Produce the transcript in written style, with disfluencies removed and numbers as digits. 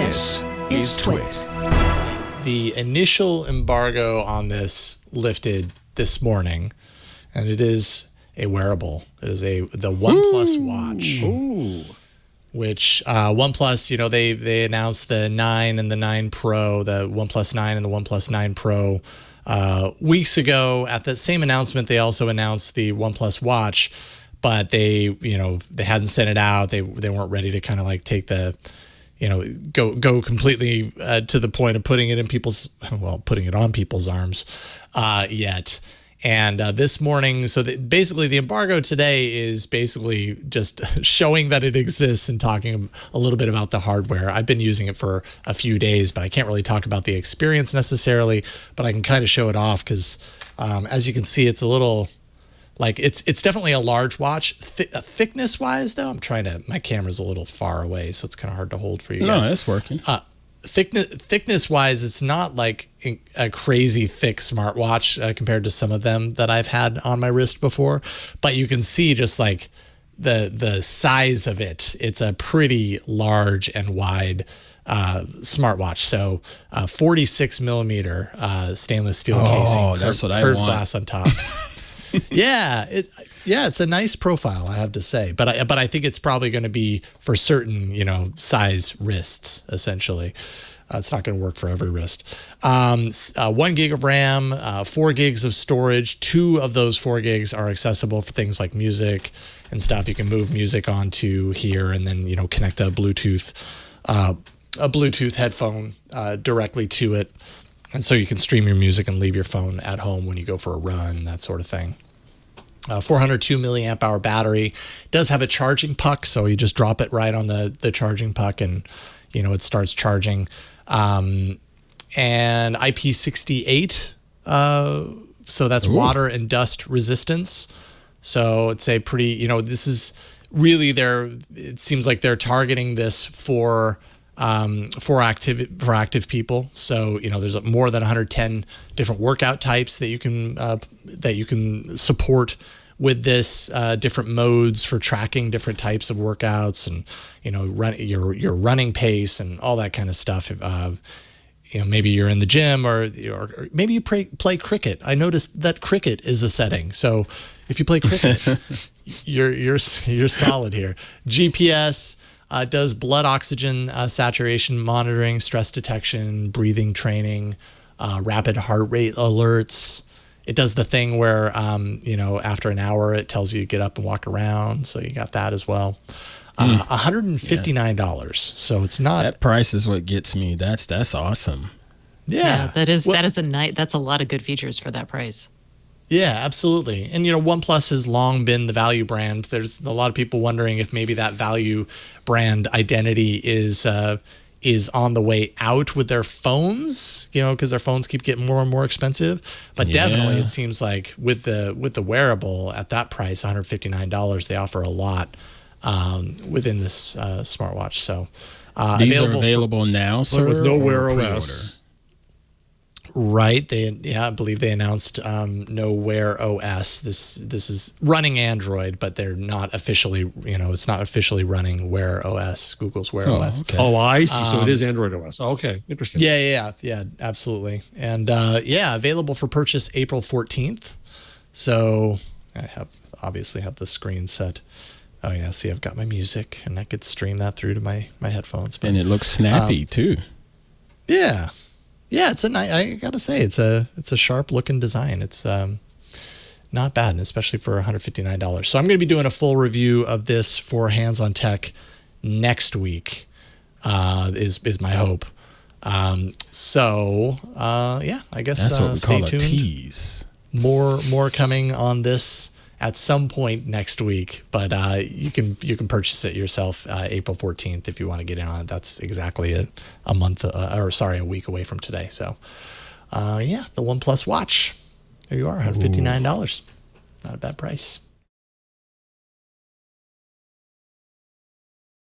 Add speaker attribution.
Speaker 1: This is TWiT.
Speaker 2: The initial embargo on this lifted this morning, and it is a wearable. It is the OnePlus Watch.
Speaker 1: Ooh.
Speaker 2: Which OnePlus, you know, they announced the 9 and the 9 Pro, the OnePlus 9 and the OnePlus 9 Pro weeks ago. At that same announcement, they also announced the OnePlus Watch, but they hadn't sent it out. They weren't ready to kind of like take the, go completely to the point of putting it on people's arms yet. And this morning, so basically the embargo today is basically just showing that it exists and talking a little bit about the hardware. I've been using it for a few days, but I can't really talk about the experience necessarily, but I can kind of show it off because as you can see, it's a little like it's definitely a large watch. Thickness wise though, my camera's a little far away, so it's kind of hard to hold for you guys.
Speaker 1: No, it's working.
Speaker 2: Thickness wise, it's not like a crazy thick smartwatch compared to some of them that I've had on my wrist before, but you can see just like the size of it. It's a pretty large and wide smartwatch. So 46 millimeter stainless steel casing.
Speaker 1: Oh, that's what I
Speaker 2: curved
Speaker 1: want.
Speaker 2: glass on top. It's a nice profile, I have to say, but I think it's probably going to be for certain, size wrists, essentially. It's not going to work for every wrist. 1 gig of RAM, 4 gigs of storage. 2 of those 4 gigs are accessible for things like music and stuff. You can move music onto here and then, connect a Bluetooth headphone directly to it. And so you can stream your music and leave your phone at home when you go for a run, that sort of thing. 402 milliamp hour battery. It does have a charging puck, so you just drop it right on the charging puck and, it starts charging. And IP68, so that's water and dust resistance. So it's a pretty, this is really it seems like they're targeting this for active people. So there's more than 110 different workout types that you can support with this, different modes for tracking different types of workouts and your running pace and all that kind of stuff. Maybe you're in the gym or maybe you play cricket. I noticed that cricket is a setting. So if you play cricket, you're solid here. GPS. Does blood oxygen saturation monitoring, stress detection, breathing training, rapid heart rate alerts. It does the thing where, after an hour, it tells you to get up and walk around. So you got that as well. $159. Yes. So it's not.
Speaker 1: That price is what gets me. That's awesome.
Speaker 2: Yeah.
Speaker 3: That's a lot of good features for that price.
Speaker 2: Yeah, absolutely. And, OnePlus has long been the value brand. There's a lot of people wondering if maybe that value brand identity is on the way out with their phones, because their phones keep getting more and more expensive. But definitely it seems like with the wearable at that price, $159, they offer a lot within this smartwatch. So
Speaker 1: these are available now, sir,
Speaker 4: with no Wear OS.
Speaker 2: Right. I believe they announced no Wear OS. This is running Android, but they're not officially, it's not officially running Wear OS, Google's Wear OS.
Speaker 1: Okay.
Speaker 4: Oh, I see. So it is Android OS. Oh, okay. Interesting.
Speaker 2: Yeah, absolutely. And available for purchase April 14th. So I obviously have the screen set. Oh yeah, see, I've got my music and I could stream that through to my headphones. But,
Speaker 1: and it looks snappy too.
Speaker 2: Yeah. Yeah, I gotta say it's a sharp looking design. It's not bad, and especially for $159. So I'm going to be doing a full review of this for Hands on Tech next week. Is my hope. I guess
Speaker 1: that's what we
Speaker 2: stay
Speaker 1: call
Speaker 2: tuned.
Speaker 1: A tease.
Speaker 2: More coming on this at some point next week, but you can purchase it yourself April 14th if you want to get in on it. That's exactly a week away from today. So the OnePlus Watch. There you are, $159. Not a bad price.